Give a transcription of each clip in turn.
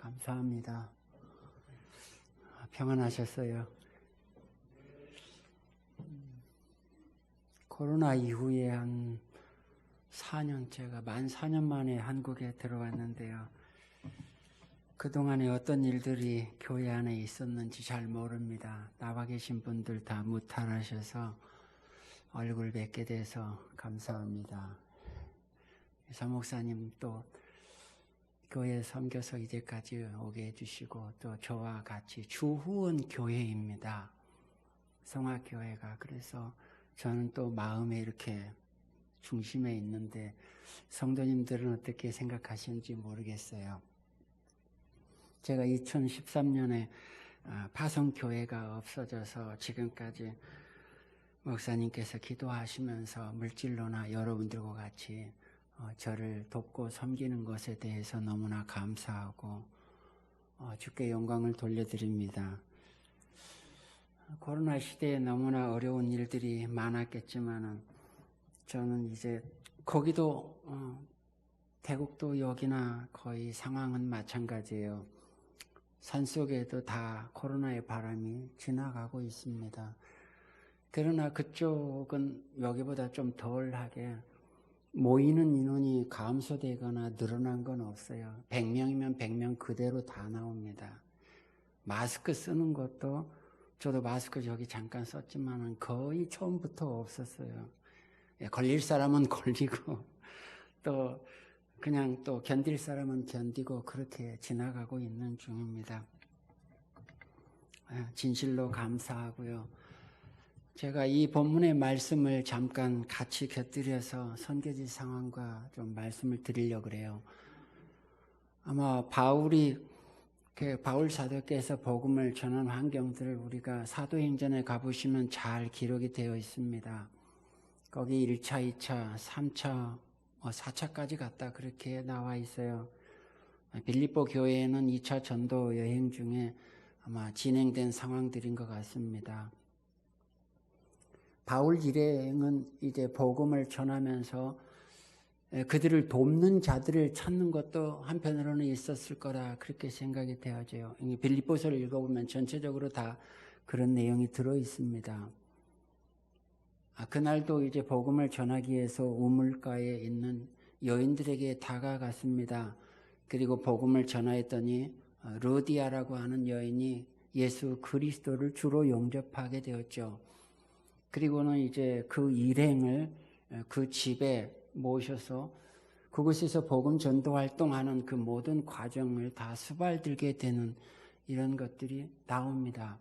감사합니다. 평안하셨어요? 코로나 이후에 한 4년째가 만 4년 만에 한국에 들어왔는데요. 그동안에 어떤 일들이 교회 안에 있었는지 잘 모릅니다. 나와 계신 분들 다 무탈하셔서 얼굴 뵙게 돼서 감사합니다. 사목사님 또 교회 섬겨서 이제까지 오게 해주시고 또 저와 같이 주후원 교회입니다. 성화교회가. 그래서 저는 또 마음에 이렇게 중심에 있는데 성도님들은 어떻게 생각하시는지 모르겠어요. 제가 2013년에 파송교회가 없어져서 지금까지 목사님께서 기도하시면서 물질로나 여러분들과 같이 저를 돕고 섬기는 것에 대해서 너무나 감사하고 주께 영광을 돌려드립니다. 코로나 시대에 너무나 어려운 일들이 많았겠지만 저는 이제 거기도 태국도 여기나 거의 상황은 마찬가지예요. 산속에도 다 코로나의 바람이 지나가고 있습니다. 그러나 그쪽은 여기보다 좀 덜하게 모이는 인원이 감소되거나 늘어난 건 없어요. 100명이면 100명 그대로 다 나옵니다. 마스크 쓰는 것도 저도 마스크 저기 잠깐 썼지만 거의 처음부터 없었어요. 걸릴 사람은 걸리고 또 그냥 또 견딜 사람은 견디고 그렇게 지나가고 있는 중입니다. 진실로 감사하고요. 제가 이 본문의 말씀을 잠깐 같이 곁들여서 선교지 상황과 좀 말씀을 드리려고 그래요. 아마 바울 사도께서 복음을 전한 환경들을 우리가 사도행전에 가보시면 잘 기록이 되어 있습니다. 거기 1차, 2차, 3차, 4차까지 갔다 그렇게 나와 있어요. 빌립보 교회에는 2차 전도 여행 중에 아마 진행된 상황들인 것 같습니다. 바울 일행은 이제 복음을 전하면서 그들을 돕는 자들을 찾는 것도 한편으로는 있었을 거라 그렇게 생각이 되어져요. 빌립보서를 읽어보면 전체적으로 다 그런 내용이 들어 있습니다. 그날도 이제 복음을 전하기 위해서 우물가에 있는 여인들에게 다가갔습니다. 그리고 복음을 전하였더니 루디아라고 하는 여인이 예수 그리스도를 주로 영접하게 되었죠. 그리고는 이제 그 일행을 그 집에 모셔서 그곳에서 복음 전도 활동하는 그 모든 과정을 다 수발들게 되는 이런 것들이 나옵니다.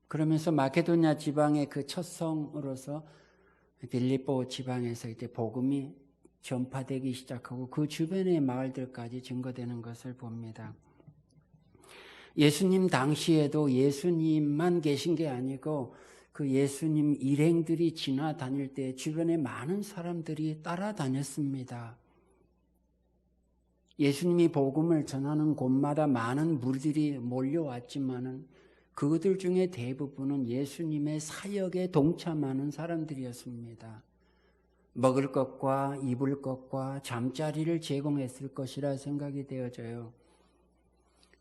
그러면서 마케도냐 지방의 그 첫 성으로서 빌립보 지방에서 이제 복음이 전파되기 시작하고 그 주변의 마을들까지 증거되는 것을 봅니다. 예수님 당시에도 예수님만 계신 게 아니고 그 예수님 일행들이 지나다닐 때 주변에 많은 사람들이 따라다녔습니다. 예수님이 복음을 전하는 곳마다 많은 무리들이 몰려왔지만은 그들 중에 대부분은 예수님의 사역에 동참하는 사람들이었습니다. 먹을 것과 입을 것과 잠자리를 제공했을 것이라 생각이 되어져요.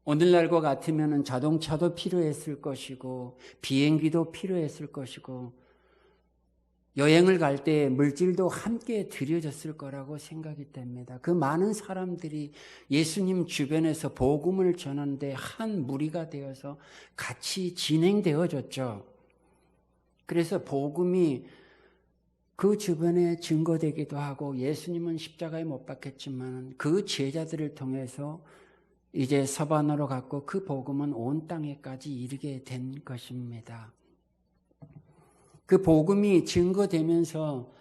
오늘날과 같으면 자동차도 필요했을 것이고 비행기도 필요했을 것이고 여행을 갈 때 물질도 함께 드려졌을 거라고 생각이 됩니다. 그 많은 사람들이 예수님 주변에서 복음을 전하는데 한 무리가 되어서 같이 진행되어졌죠. 그래서 복음이 그 주변에 증거되기도 하고 예수님은 십자가에 못 박혔지만 그 제자들을 통해서 이제 서반으로 갔고 그 복음은 온 땅에까지 이르게 된 것입니다. 그 복음이 증거되면서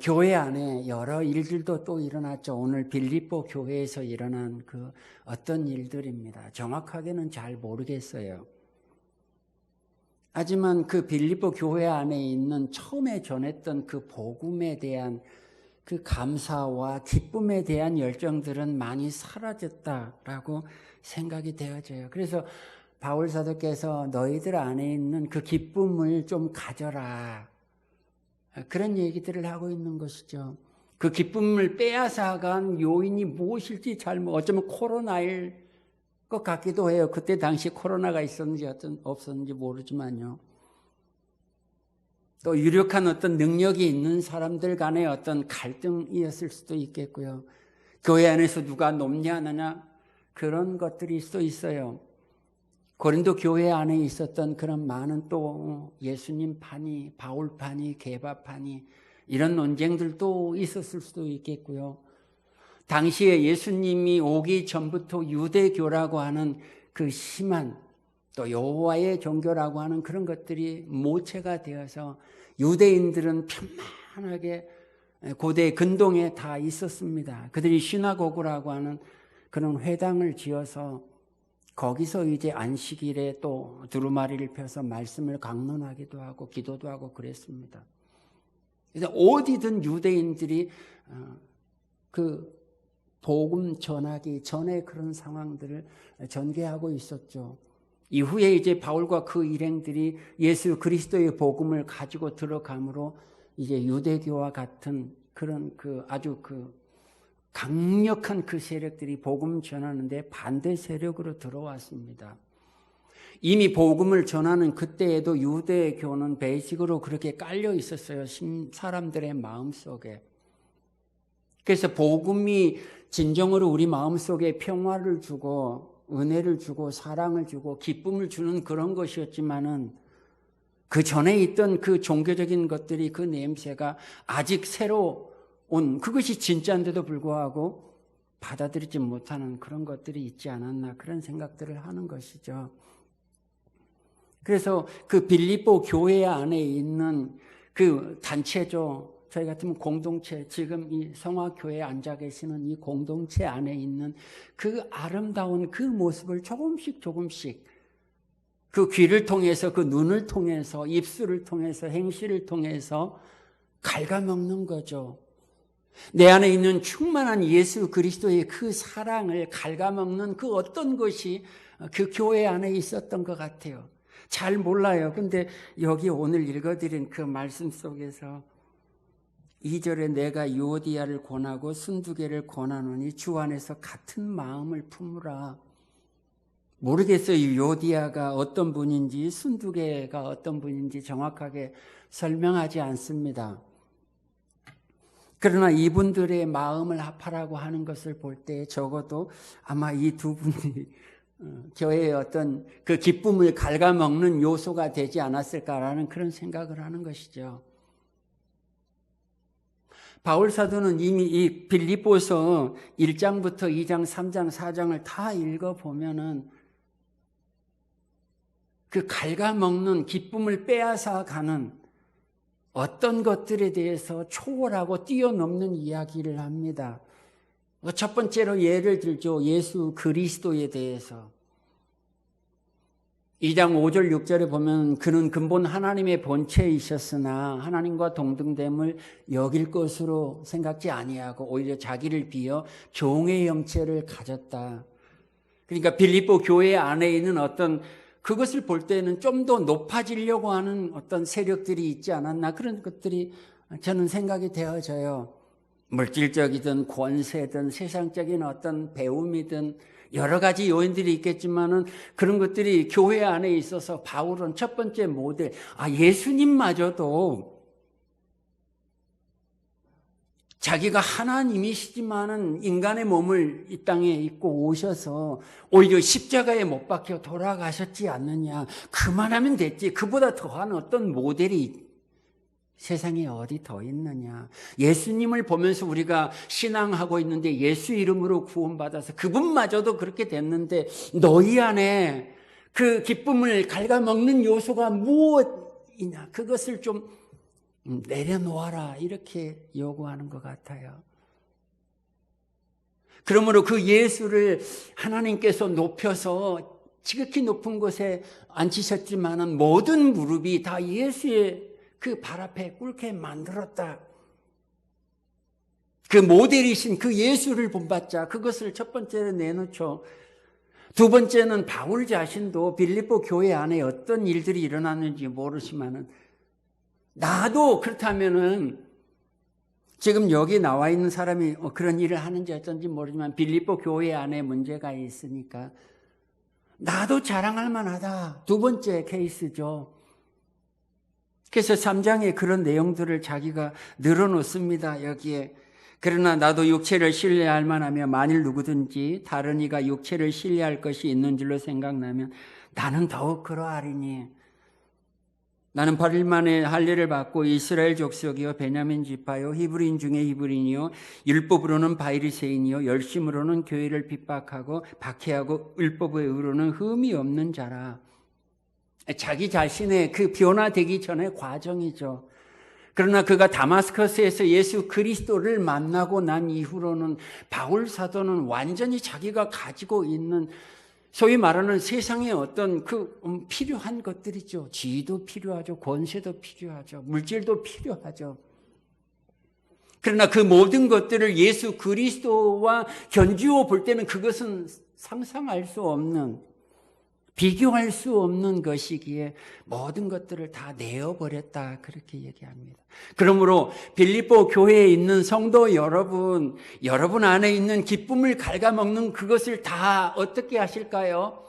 교회 안에 여러 일들도 또 일어났죠. 오늘 빌립보 교회에서 일어난 그 어떤 일들입니다. 정확하게는 잘 모르겠어요. 하지만 그 빌립보 교회 안에 있는 처음에 전했던 그 복음에 대한 그 감사와 기쁨에 대한 열정들은 많이 사라졌다라고 생각이 되어져요. 그래서 바울 사도께서 너희들 안에 있는 그 기쁨을 좀 가져라. 그런 얘기들을 하고 있는 것이죠. 그 기쁨을 빼앗아간 요인이 무엇일지 어쩌면 코로나일 것 같기도 해요. 그때 당시 코로나가 있었는지 없었는지 모르지만요. 또 유력한 어떤 능력이 있는 사람들 간의 어떤 갈등이었을 수도 있겠고요. 교회 안에서 누가 높냐 하느냐 그런 것들이 또 있어요. 고린도 교회 안에 있었던 그런 많은 또 예수님 파니, 바울 파니, 게바 파니 이런 논쟁들도 있었을 수도 있겠고요. 당시에 예수님이 오기 전부터 유대교라고 하는 그 심한 또 여호와의 종교라고 하는 그런 것들이 모체가 되어서 유대인들은 편안하게 고대 근동에 다 있었습니다. 그들이 시나고그라고 하는 그런 회당을 지어서 거기서 이제 안식일에 또 두루마리를 펴서 말씀을 강론하기도 하고 기도도 하고 그랬습니다. 그래서 어디든 유대인들이 그 복음 전하기 전에 그런 상황들을 전개하고 있었죠. 이후에 이제 바울과 그 일행들이 예수 그리스도의 복음을 가지고 들어감으로 이제 유대교와 같은 그런 그 아주 그 강력한 그 세력들이 복음 전하는데 반대 세력으로 들어왔습니다. 이미 복음을 전하는 그때에도 유대교는 베이직으로 그렇게 깔려 있었어요. 사람들의 마음속에. 그래서 복음이 진정으로 우리 마음속에 평화를 주고 은혜를 주고 사랑을 주고 기쁨을 주는 그런 것이었지만은 그 전에 있던 그 종교적인 것들이 그 냄새가 아직 새로 온 그것이 진짜인데도 불구하고 받아들이지 못하는 그런 것들이 있지 않았나 그런 생각들을 하는 것이죠. 그래서 그 빌립보 교회 안에 있는 그 단체죠. 저희 같으면 공동체, 지금 이 성화교회에 앉아 계시는 이 공동체 안에 있는 그 아름다운 그 모습을 조금씩 그 귀를 통해서 그 눈을 통해서 입술을 통해서 행실을 통해서 갉아먹는 거죠. 내 안에 있는 충만한 예수 그리스도의 그 사랑을 갉아먹는 그 어떤 것이 그 교회 안에 있었던 것 같아요. 잘 몰라요. 근데 여기 오늘 읽어드린 그 말씀 속에서 2절에 내가 유오디아를 권하고 순두개를 권하노니 주 안에서 같은 마음을 품으라. 모르겠어요. 유오디아가 어떤 분인지 순두개가 어떤 분인지 정확하게 설명하지 않습니다. 그러나 이분들의 마음을 합하라고 하는 것을 볼 때 적어도 아마 이 두 분이 교회의 어떤 그 기쁨을 갉아먹는 요소가 되지 않았을까라는 그런 생각을 하는 것이죠. 바울 사도는 이미 이 빌립보서 1장부터 2장, 3장, 4장을 다 읽어보면은 그 갉아먹는 기쁨을 빼앗아 가는 어떤 것들에 대해서 초월하고 뛰어넘는 이야기를 합니다. 첫 번째로 예를 들죠. 예수 그리스도에 대해서. 2장 5절 6절에 보면 그는 근본 하나님의 본체이셨으나 하나님과 동등됨을 여길 것으로 생각지 아니하고 오히려 자기를 비어 종의 형체를 가졌다. 그러니까 빌립보 교회 안에 있는 어떤 그것을 볼 때는 좀 더 높아지려고 하는 어떤 세력들이 있지 않았나 그런 것들이 저는 생각이 되어져요. 물질적이든 권세든 세상적인 어떤 배움이든 여러 가지 요인들이 있겠지만은 그런 것들이 교회 안에 있어서 바울은 첫 번째 모델, 예수님마저도 자기가 하나님이시지만은 인간의 몸을 이 땅에 입고 오셔서 오히려 십자가에 못 박혀 돌아가셨지 않느냐. 그만하면 됐지. 그보다 더한 어떤 모델이 세상에 어디 더 있느냐. 예수님을 보면서 우리가 신앙하고 있는데 예수 이름으로 구원받아서 그분마저도 그렇게 됐는데 너희 안에 그 기쁨을 갉아먹는 요소가 무엇이냐. 그것을 좀 내려놓아라 이렇게 요구하는 것 같아요. 그러므로 그 예수를 하나님께서 높여서 지극히 높은 곳에 앉히셨지만은 모든 무릎이 다 예수의 그 발 앞에 꿇게 만들었다. 그 모델이신 그 예수를 본받자. 그것을 첫 번째로 내놓죠. 두 번째는 바울 자신도 빌립보 교회 안에 어떤 일들이 일어났는지 모르지만은 나도 그렇다면은 지금 여기 나와 있는 사람이 그런 일을 하는지 어쩐지 모르지만 빌립보 교회 안에 문제가 있으니까 나도 자랑할 만하다. 두 번째 케이스죠. 그래서 3장에 그런 내용들을 자기가 늘어놓습니다. 여기에. 그러나 나도 육체를 신뢰할 만하며 만일 누구든지 다른 이가 육체를 신뢰할 것이 있는 줄로 생각나면 나는 더욱 그러하리니. 나는 8일 만에 할례를 받고 이스라엘 족속이요 베냐민 지파요 히브리인 중에 히브리인이요 율법으로는 바리새인이요 열심으로는 교회를 핍박하고 박해하고 율법의 의로는 흠이 없는 자라. 자기 자신의 그 변화되기 전의 과정이죠. 그러나 그가 다마스커스에서 예수 그리스도를 만나고 난 이후로는 바울 사도는 완전히 자기가 가지고 있는 소위 말하는 세상에 어떤 필요한 것들이죠. 지위도 필요하죠. 권세도 필요하죠. 물질도 필요하죠. 그러나 그 모든 것들을 예수 그리스도와 견주어 볼 때는 그것은 상상할 수 없는, 비교할 수 없는 것이기에 모든 것들을 다 내어버렸다, 그렇게 얘기합니다. 그러므로 빌립보 교회에 있는 성도 여러분 안에 있는 기쁨을 갉아먹는 그것을 다 어떻게 하실까요?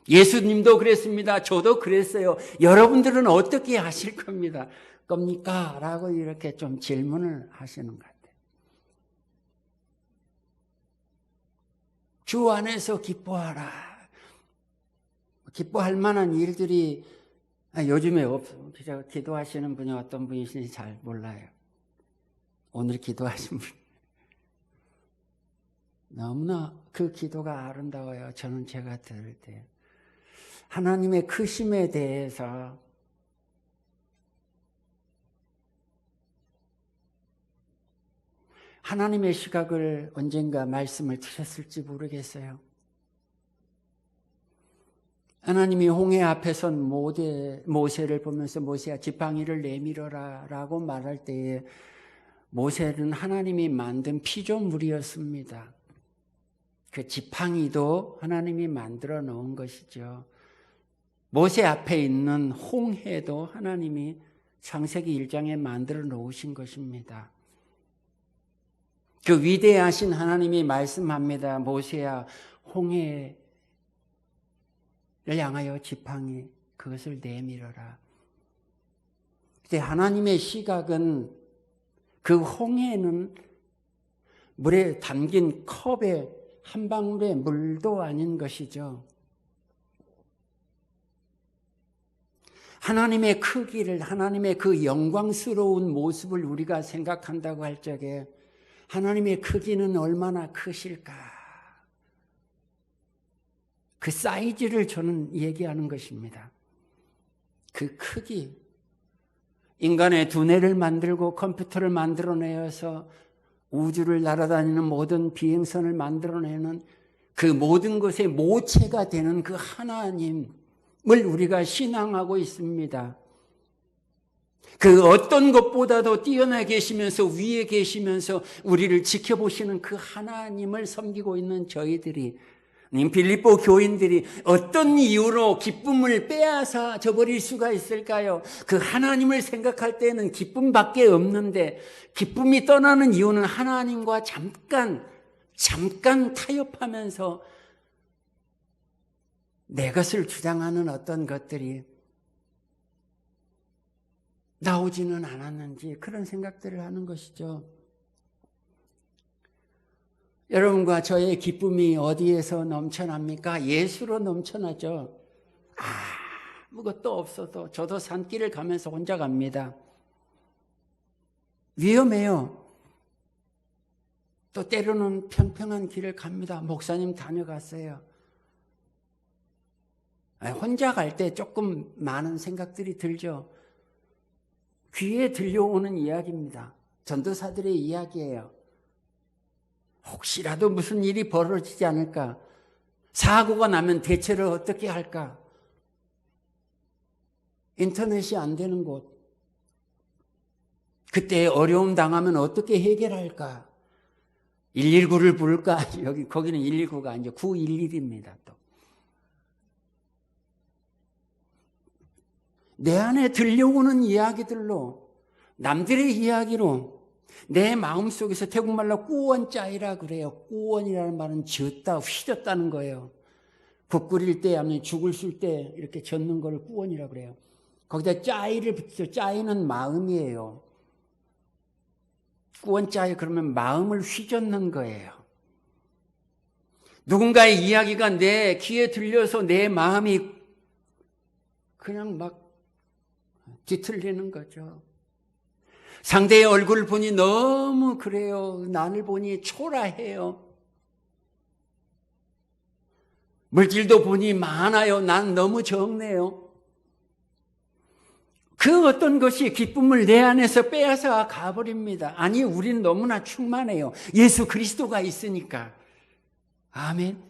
예수님도 그랬습니다. 저도 그랬어요. 여러분들은 어떻게 하실 겁니까? 라고 이렇게 좀 질문을 하시는 것 같아요. 주 안에서 기뻐하라. 기뻐할 만한 일들이 요즘에 없어요. 기도하시는 분이 어떤 분이신지 잘 몰라요. 오늘 기도하신 분 너무나 그 기도가 아름다워요. 저는 제가 들을 때 하나님의 크심에 대해서 하나님의 시각을 언젠가 말씀을 드렸을지 모르겠어요. 하나님이 홍해 앞에 선 모세를 보면서 모세야 지팡이를 내밀어라 라고 말할 때에 모세는 하나님이 만든 피조물이었습니다. 그 지팡이도 하나님이 만들어 놓은 것이죠. 모세 앞에 있는 홍해도 하나님이 창세기 1장에 만들어 놓으신 것입니다. 그 위대하신 하나님이 말씀합니다. 모세야 홍해를 향하여 지팡이 그것을 내밀어라. 근데 하나님의 시각은 그 홍해는 물에 담긴 컵에 한 방울의 물도 아닌 것이죠. 하나님의 크기를, 하나님의 그 영광스러운 모습을 우리가 생각한다고 할 적에 하나님의 크기는 얼마나 크실까? 그 사이즈를 저는 얘기하는 것입니다. 그 크기. 인간의 두뇌를 만들고 컴퓨터를 만들어내어서 우주를 날아다니는 모든 비행선을 만들어내는 그 모든 것의 모체가 되는 그 하나님을 우리가 신앙하고 있습니다. 그 어떤 것보다도 뛰어나 계시면서 위에 계시면서 우리를 지켜보시는 그 하나님을 섬기고 있는 저희들이, 빌립보 교인들이 어떤 이유로 기쁨을 빼앗아 저버릴 수가 있을까요? 그 하나님을 생각할 때는 기쁨밖에 없는데 기쁨이 떠나는 이유는 하나님과 잠깐 타협하면서 내 것을 주장하는 어떤 것들이 나오지는 않았는지 그런 생각들을 하는 것이죠. 여러분과 저의 기쁨이 어디에서 넘쳐납니까? 예수로 넘쳐나죠. 아무것도 없어도 저도 산길을 가면서 혼자 갑니다. 위험해요. 또 때로는 평평한 길을 갑니다. 목사님 다녀갔어요. 혼자 갈 때 조금 많은 생각들이 들죠. 귀에 들려오는 이야기입니다. 전도사들의 이야기예요. 혹시라도 무슨 일이 벌어지지 않을까? 사고가 나면 대처를 어떻게 할까? 인터넷이 안 되는 곳. 그때 어려움 당하면 어떻게 해결할까? 119를 부를까? 거기는 119가 아니죠. 911입니다. 또. 내 안에 들려오는 이야기들로, 남들의 이야기로 내 마음속에서 태국말로 꾸원짜이라 그래요. 꾸원이라는 말은 쥐었다, 휘졌다는 거예요. 국 끓일 때 아니면 죽을 쓸 때 이렇게 젓는 걸 꾸원이라고 그래요. 거기다 짜이를 붙여. 짜이는 마음이에요. 꾸원 짜이 그러면 마음을 휘젓는 거예요. 누군가의 이야기가 내 귀에 들려서 내 마음이 그냥 막 뒤틀리는 거죠. 상대의 얼굴을 보니 너무 그래요. 나를 보니 초라해요. 물질도 보니 많아요. 난 너무 적네요. 그 어떤 것이 기쁨을 내 안에서 빼앗아 가버립니다. 아니, 우린 너무나 충만해요. 예수 그리스도가 있으니까. 아멘.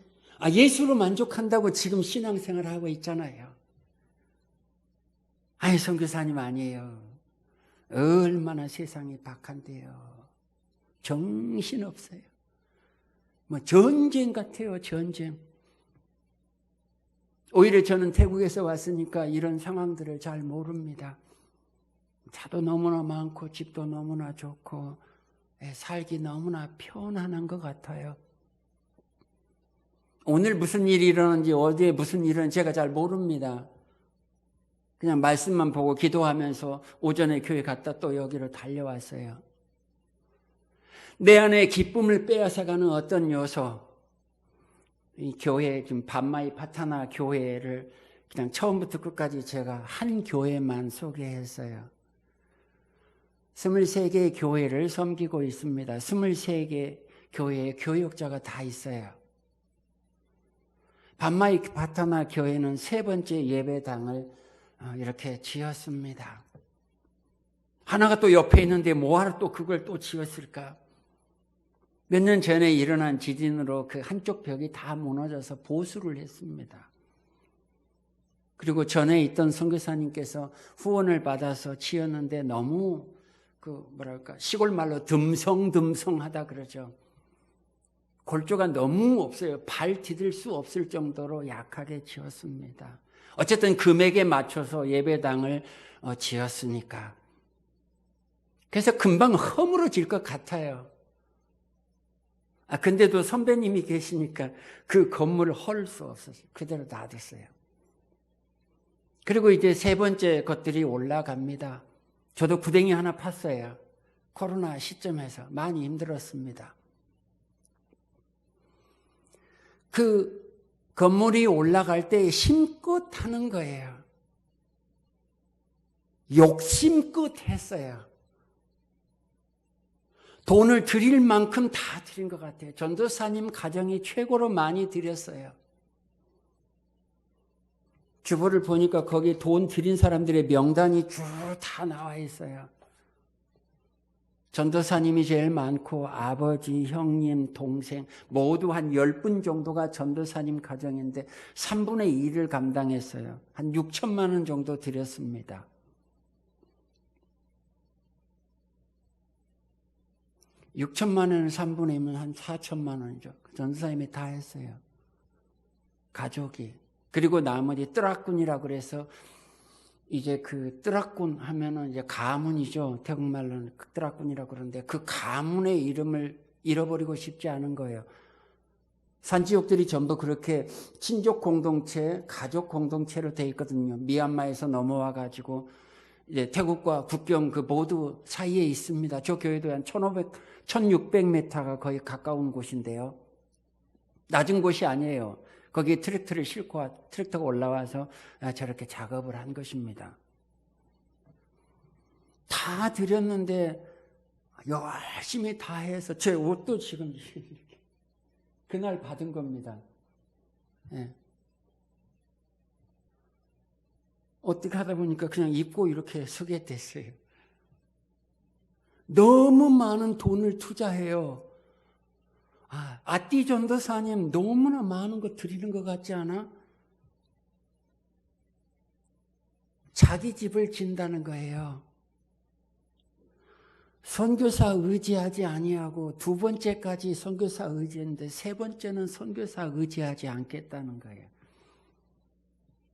예수로 만족한다고 지금 신앙생활을 하고 있잖아요. 아니, 선교사님 아니에요. 얼마나 세상이 박한데요. 정신없어요. 전쟁 같아요. 전쟁. 오히려 저는 태국에서 왔으니까 이런 상황들을 잘 모릅니다. 차도 너무나 많고 집도 너무나 좋고 살기 너무나 편안한 것 같아요. 오늘 무슨 일이 일어나는지 어디에 무슨 일이 일어나는지 제가 잘 모릅니다. 그냥 말씀만 보고 기도하면서 오전에 교회 갔다 또 여기로 달려왔어요. 내 안에 기쁨을 빼앗아가는 어떤 요소, 이 교회, 지금 반마이 파타나 교회를 그냥 처음부터 끝까지 제가 한 교회만 소개했어요. 23개의 교회를 섬기고 있습니다. 23개 교회에 교역자가 다 있어요. 반마이 파타나 교회는 3번째 예배당을 이렇게 지었습니다. 하나가 또 옆에 있는데 뭐하러 또 그걸 또 지었을까? 몇 년 전에 일어난 지진으로 그 한쪽 벽이 다 무너져서 보수를 했습니다. 그리고 전에 있던 선교사님께서 후원을 받아서 지었는데 너무 시골 말로 듬성듬성하다 그러죠. 골조가 너무 없어요. 발 디딜 수 없을 정도로 약하게 지었습니다. 어쨌든 금액에 맞춰서 예배당을 지었으니까. 그래서 금방 허물어질 것 같아요. 근데도 선배님이 계시니까 그 건물을 헐 수 없었어요. 그대로 놔뒀어요. 그리고 이제 3번째 것들이 올라갑니다. 저도 구덩이 하나 팠어요. 코로나 시점에서 많이 힘들었습니다. 그 건물이 올라갈 때 힘껏 하는 거예요. 욕심껏 했어요. 돈을 드릴 만큼 다 드린 것 같아요. 전도사님 가정이 최고로 많이 드렸어요. 주보를 보니까 거기 돈 드린 사람들의 명단이 쭉 다 나와 있어요. 전도사님이 제일 많고 아버지, 형님, 동생 모두 한 10분 정도가 전도사님 가정인데 3분의 2를 감당했어요. 한 6천만 원 정도 드렸습니다. (6천만 원을 3분의 2면 한 4천만 원이죠. 전도사님이 다 했어요. 가족이. 그리고 나머지 뜨락군이라고 그래서 이제 그 뜨락군 하면은 이제 가문이죠. 태국말로는 뜨락군이라고 그러는데 그 가문의 이름을 잃어버리고 싶지 않은 거예요. 산지옥들이 전부 그렇게 친족 공동체, 가족 공동체로 돼 있거든요. 미얀마에서 넘어와 가지고 이제 태국과 국경 그 모두 사이에 있습니다. 저 교회도 한 1600m가 거의 가까운 곳인데요. 낮은 곳이 아니에요. 거기에 트랙터를 싣고 트랙터가 올라와서 저렇게 작업을 한 것입니다. 다 드렸는데 열심히 다 해서 제 옷도 지금 그날 받은 겁니다. 네. 어떻게 하다 보니까 그냥 입고 이렇게 서게 됐어요. 너무 많은 돈을 투자해요. 아띠 전도사님 너무나 많은 거 드리는 것 같지 않아? 자기 집을 진다는 거예요. 선교사 의지하지 아니하고 2번째까지 선교사 의지했는데 3번째는 선교사 의지하지 않겠다는 거예요.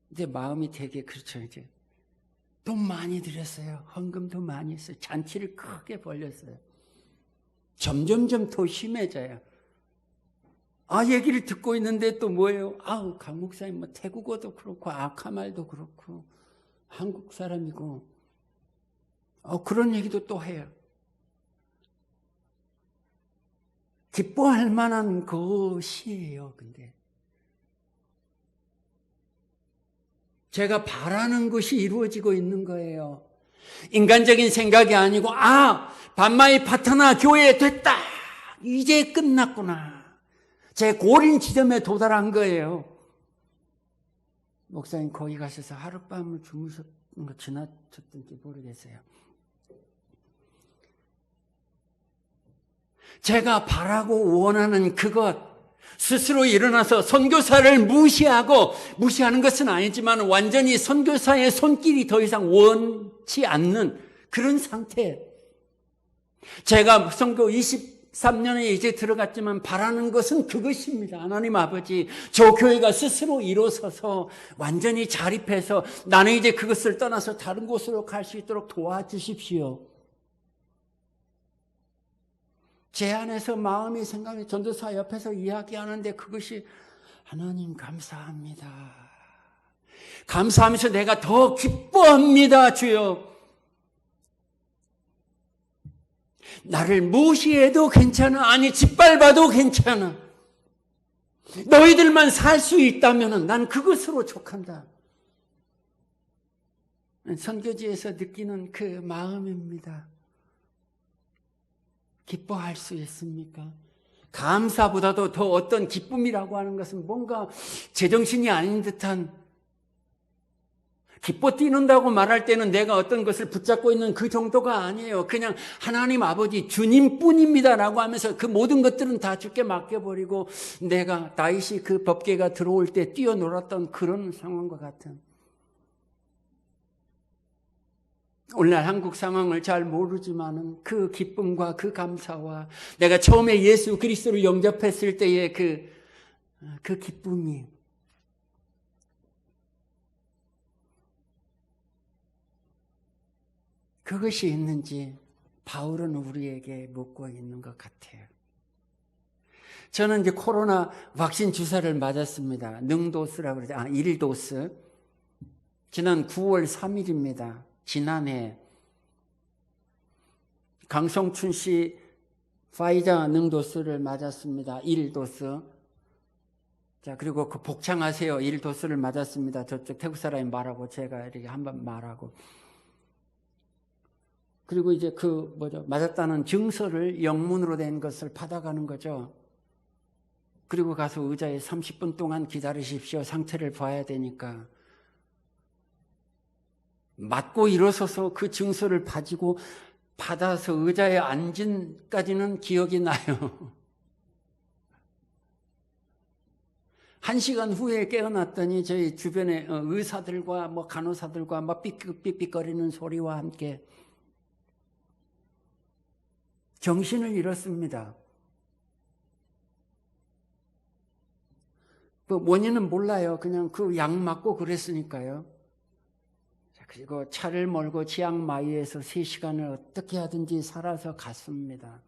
근데 마음이 되게 그렇죠. 이제 돈 많이 드렸어요. 헌금도 많이 했어요. 잔치를 크게 벌렸어요. 점점점 더 심해져요. 얘기를 듣고 있는데 또 뭐예요? 강 목사님 뭐 태국어도 그렇고 아카말도 그렇고 한국 사람이고 그런 얘기도 또 해요. 기뻐할 만한 것이에요. 근데 제가 바라는 것이 이루어지고 있는 거예요. 인간적인 생각이 아니고 반마이 파트너 교회 됐다. 이제 끝났구나. 제 고린 지점에 도달한 거예요. 목사님 거기 가셔서 하룻밤을 주무셨던 거 지나쳤던지 모르겠어요. 제가 바라고 원하는 그것, 스스로 일어나서 선교사를 무시하는 것은 아니지만 완전히 선교사의 손길이 더 이상 원치 않는 그런 상태. 제가 선교 23년에 이제 들어갔지만 바라는 것은 그것입니다. 하나님 아버지, 저 교회가 스스로 일어서서 완전히 자립해서 나는 이제 그것을 떠나서 다른 곳으로 갈 수 있도록 도와주십시오. 제 안에서 마음이 생각이 전도사 옆에서 이야기하는데 그것이 하나님 감사합니다. 감사하면서 내가 더 기뻐합니다. 주여. 나를 무시해도 괜찮아. 아니 짓밟아도 괜찮아. 너희들만 살 수 있다면 난 그것으로 족한다. 선교지에서 느끼는 그 마음입니다. 기뻐할 수 있습니까? 감사보다도 더 어떤 기쁨이라고 하는 것은 뭔가 제정신이 아닌 듯한, 기뻐 뛰는다고 말할 때는 내가 어떤 것을 붙잡고 있는 그 정도가 아니에요. 그냥 하나님 아버지 주님뿐입니다 라고 하면서 그 모든 것들은 다 주께 맡겨버리고 내가 다윗이 그 법궤가 들어올 때 뛰어놀았던 그런 상황과 같은, 오늘날 한국 상황을 잘 모르지만은 그 기쁨과 그 감사와 내가 처음에 예수 그리스도를 영접했을 때의 그 기쁨이, 그것이 있는지 바울은 우리에게 묻고 있는 것 같아요. 저는 이제 코로나 백신 주사를 맞았습니다. 능도스라고 그러죠. 1도스. 지난 9월 3일입니다. 지난해 강성춘 씨 파이자 능도스를 맞았습니다. 1도스. 자, 그리고 그 복창하세요. 1도스를 맞았습니다. 저쪽 태국 사람이 말하고 제가 이렇게 한번 말하고. 그리고 이제 맞았다는 증서를 영문으로 된 것을 받아가는 거죠. 그리고 가서 의자에 30분 동안 기다리십시오. 상태를 봐야 되니까. 맞고 일어서서 그 증서를 가지고 받아서 의자에 앉은까지는 기억이 나요. 1시간 후에 깨어났더니 저희 주변에 의사들과 간호사들과 삑삑거리는 소리와 함께 정신을 잃었습니다. 그 원인은 몰라요. 그냥 그 약 맞고 그랬으니까요. 그리고 차를 몰고 치앙마이에서 3시간을 어떻게 하든지 살아서 갔습니다.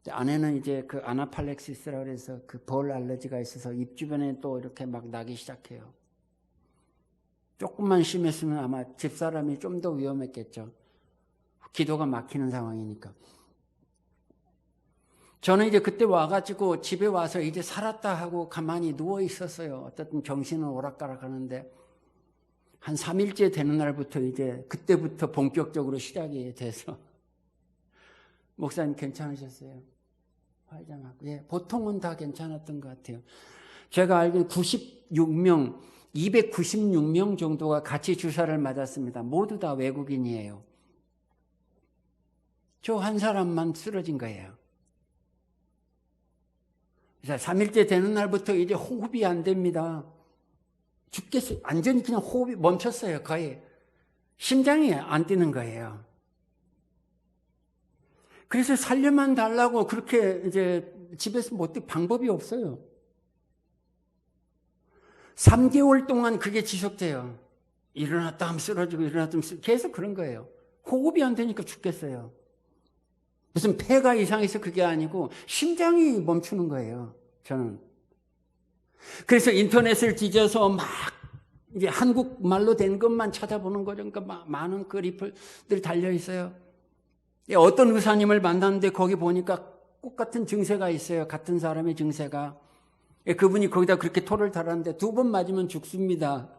아내는 이제 그 아나팔렉시스라고 해서 그 벌 알러지가 있어서 입 주변에 또 이렇게 막 나기 시작해요. 조금만 심했으면 아마 집사람이 좀 더 위험했겠죠. 기도가 막히는 상황이니까. 저는 이제 그때 와가지고 집에 와서 이제 살았다 하고 가만히 누워 있었어요. 어쨌든 정신은 오락가락 하는데 한 3일째 되는 날부터 이제 그때부터 본격적으로 시작이 돼서 목사님 괜찮으셨어요? 화이장하고. 예, 보통은 다 괜찮았던 것 같아요. 제가 알기로 296명 정도가 같이 주사를 맞았습니다. 모두 다 외국인이에요. 저 한 사람만 쓰러진 거예요. 그래서 3일째 되는 날부터 이제 호흡이 안 됩니다. 죽겠어요. 완전히 그냥 호흡이 멈췄어요. 거의 심장이 안 뛰는 거예요. 그래서 살려만 달라고 그렇게 이제 집에서 방법이 없어요. 3개월 동안 그게 지속돼요. 일어났다 하면 쓰러지고 일어났다 하면 쓰러지고 계속 그런 거예요. 호흡이 안 되니까 죽겠어요. 무슨 폐가 이상해서 그게 아니고 심장이 멈추는 거예요. 저는. 그래서 인터넷을 뒤져서 막 이제 한국말로 된 것만 찾아보는 거죠. 그러니까 많은 그 리플들이 달려 있어요. 어떤 의사님을 만났는데 거기 보니까 똑같은 증세가 있어요. 같은 사람의 증세가. 그분이 거기다 그렇게 토를 달았는데 2번 맞으면 죽습니다.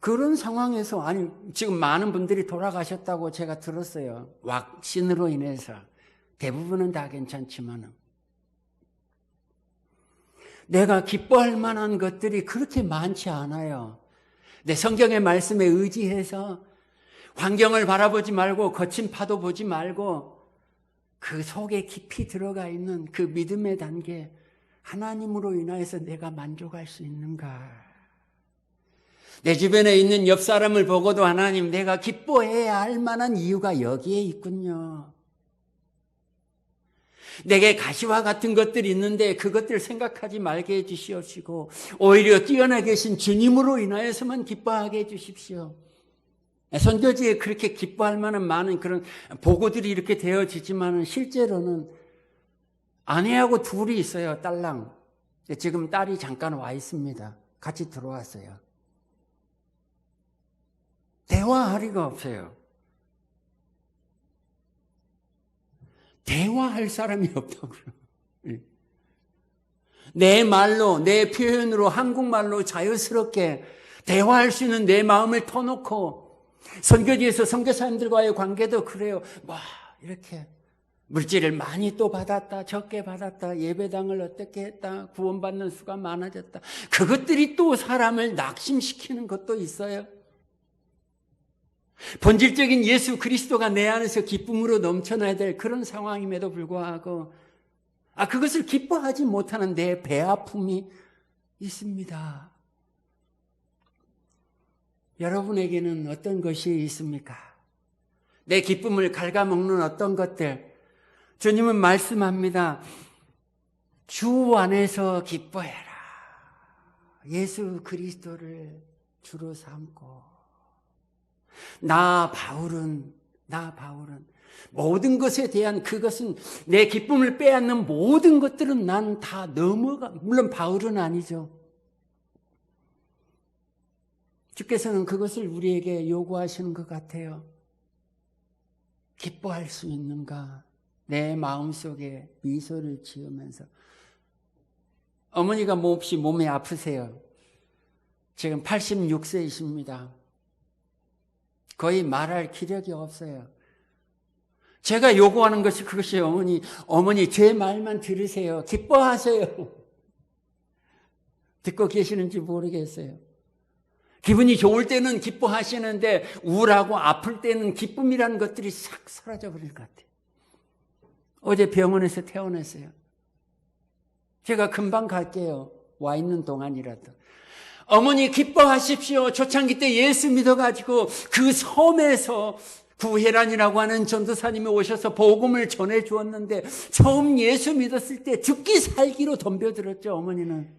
그런 상황에서 아니 지금 많은 분들이 돌아가셨다고 제가 들었어요. 왁신으로 인해서. 대부분은 다 괜찮지만 내가 기뻐할 만한 것들이 그렇게 많지 않아요. 내 성경의 말씀에 의지해서 환경을 바라보지 말고 거친 파도 보지 말고 그 속에 깊이 들어가 있는 그 믿음의 단계, 하나님으로 인하여서 내가 만족할 수 있는가? 내 주변에 있는 옆 사람을 보고도 하나님, 내가 기뻐해야 할 만한 이유가 여기에 있군요. 내게 가시와 같은 것들이 있는데 그것들 생각하지 말게 해주시옵시고 오히려 뛰어나 계신 주님으로 인하여서만 기뻐하게 해주십시오. 선교지에 그렇게 기뻐할 만한 많은 그런 보고들이 이렇게 되어지지만 실제로는 아내하고 둘이 있어요. 딸랑. 지금 딸이 잠깐 와 있습니다. 같이 들어왔어요. 대화할 리가 없어요. 대화할 사람이 없다고요. 내 말로, 내 표현으로, 한국말로 자유스럽게 대화할 수 있는 내 마음을 터놓고 선교지에서 선교사님들과의 관계도 그래요. 이렇게 물질을 많이 또 받았다, 적게 받았다, 예배당을 어떻게 했다, 구원받는 수가 많아졌다. 그것들이 또 사람을 낙심시키는 것도 있어요. 본질적인 예수 그리스도가 내 안에서 기쁨으로 넘쳐나야 될 그런 상황임에도 불구하고 그것을 기뻐하지 못하는 내 배아픔이 있습니다. 여러분에게는 어떤 것이 있습니까? 내 기쁨을 갉아먹는 어떤 것들. 주님은 말씀합니다. 주 안에서 기뻐해라. 예수 그리스도를 주로 삼고 나 바울은 모든 것에 대한 그것은 내 기쁨을 빼앗는 모든 것들은 난 다 넘어가. 물론 바울은 아니죠. 주께서는 그것을 우리에게 요구하시는 것 같아요. 기뻐할 수 있는가? 내 마음속에 미소를 지으면서. 어머니가 몹시 몸이 아프세요. 지금 86세이십니다. 거의 말할 기력이 없어요. 제가 요구하는 것이 그것이 어머니 제 말만 들으세요. 기뻐하세요. 듣고 계시는지 모르겠어요. 기분이 좋을 때는 기뻐하시는데 우울하고 아플 때는 기쁨이라는 것들이 싹 사라져 버릴 것 같아요. 어제 병원에서 퇴원했어요. 제가 금방 갈게요. 와 있는 동안이라도. 어머니 기뻐하십시오. 초창기 때 예수 믿어가지고 그 섬에서 구혜란이라고 하는 전도사님이 오셔서 복음을 전해주었는데 처음 예수 믿었을 때 죽기 살기로 덤벼들었죠. 어머니는.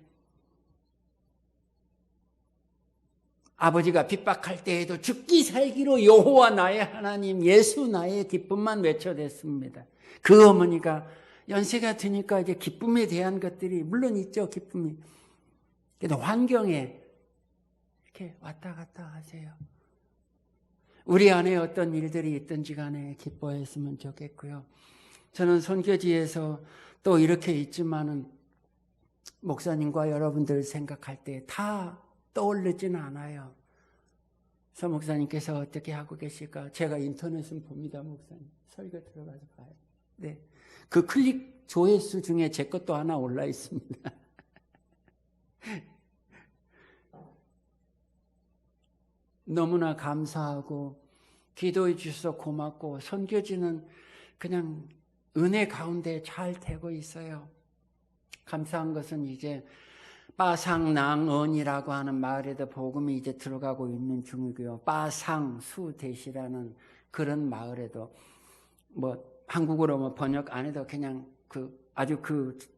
아버지가 핍박할 때에도 죽기 살기로 여호와 나의 하나님, 예수 나의 기쁨만 외쳐댔습니다. 그 어머니가 연세가 드니까 이제 기쁨에 대한 것들이 물론 있죠. 기쁨이. 그래도 환경에 이렇게 왔다 갔다 하세요. 우리 안에 어떤 일들이 있든지 간에 기뻐했으면 좋겠고요. 저는 선교지에서 또 이렇게 있지만은 목사님과 여러분들 생각할 때 다 떠오르지는 않아요. 서 목사님께서 어떻게 하고 계실까? 제가 인터넷은 봅니다, 목사님. 설교 들어가서 봐요. 네. 그 클릭 조회수 중에 제 것도 하나 올라 있습니다. 너무나 감사하고 기도해 주셔서 고맙고 선교지는 그냥 은혜 가운데 잘 되고 있어요. 감사한 것은 이제 빠상낭언이라고 하는 마을에도 복음이 이제 들어가고 있는 중이고요. 빠상수대시라는 그런 마을에도 한국어로 번역 안 해도 그냥 아주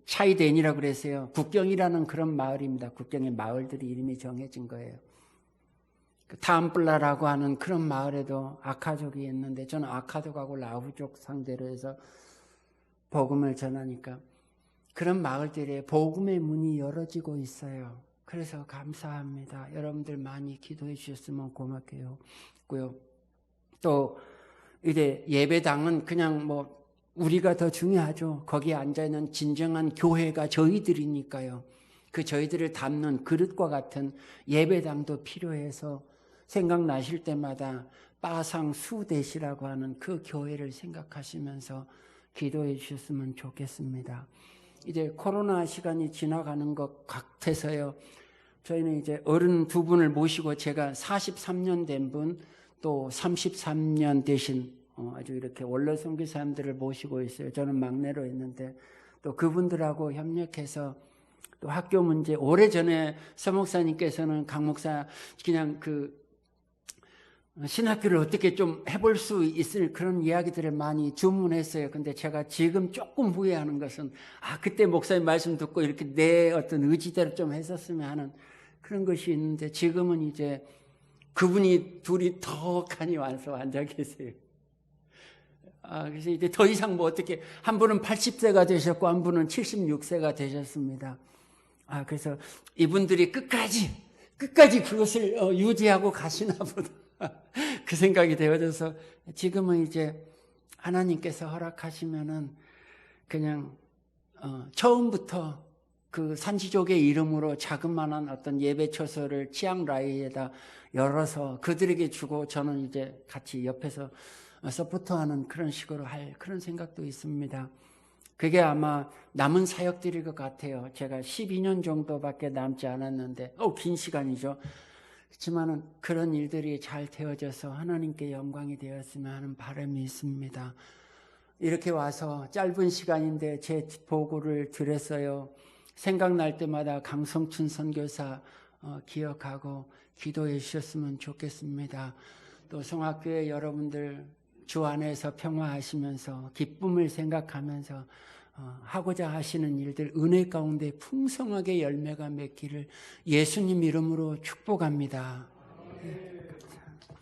차이덴이라고 그랬어요. 국경이라는 그런 마을입니다. 국경의 마을들이 이름이 정해진 거예요. 타암플라라고 하는 그런 마을에도 아카족이 있는데 저는 아카족하고 라후족 상대로 해서 복음을 전하니까 그런 마을들에 복음의 문이 열어지고 있어요. 그래서 감사합니다. 여러분들 많이 기도해 주셨으면 고맙고요. 또 이제 예배당은 그냥 뭐 우리가 더 중요하죠. 거기에 앉아있는 진정한 교회가 저희들이니까요. 그 저희들을 담는 그릇과 같은 예배당도 필요해서 생각나실 때마다 빠상 수대시라고 하는 그 교회를 생각하시면서 기도해 주셨으면 좋겠습니다. 이제 코로나 시간이 지나가는 것 같아서요. 저희는 이제 어른 두 분을 모시고 제가 43년 된 분, 또 33년 되신 아주 이렇게 원로 선교사님들을 모시고 있어요. 저는 막내로 있는데 또 그분들하고 협력해서 또 학교 문제, 오래전에 서 목사님께서는 강 목사 그냥 그 신학교를 어떻게 좀 해볼 수 있을 그런 이야기들을 많이 주문했어요. 근데 제가 지금 조금 후회하는 것은 그때 목사님 말씀 듣고 이렇게 내 어떤 의지대로 좀 했었으면 하는 그런 것이 있는데 지금은 이제 그분이 둘이 더 칸이 와서 앉아 계세요. 그래서 이제 더 이상 뭐 어떻게 한 분은 80세가 되셨고 한 분은 76세가 되셨습니다. 그래서 이분들이 끝까지 그것을 유지하고 가시나 보다. 그 생각이 되어져서 지금은 이제 하나님께서 허락하시면은 그냥 처음부터 그 산지족의 이름으로 자그마한 어떤 예배 처소를 치앙라이에다 열어서 그들에게 주고 저는 이제 같이 옆에서 서포트하는 그런 식으로 할 그런 생각도 있습니다. 그게 아마 남은 사역들일 것 같아요. 제가 12년 정도밖에 남지 않았는데 긴 시간이죠. 그렇지만은 그런 일들이 잘 되어져서 하나님께 영광이 되었으면 하는 바람이 있습니다. 이렇게 와서 짧은 시간인데 제 보고를 드렸어요. 생각날 때마다 강성춘 선교사 기억하고 기도해 주셨으면 좋겠습니다. 또 성악교회 여러분들 주 안에서 평화하시면서 기쁨을 생각하면서 하고자 하시는 일들 은혜 가운데 풍성하게 열매가 맺기를 예수님 이름으로 축복합니다.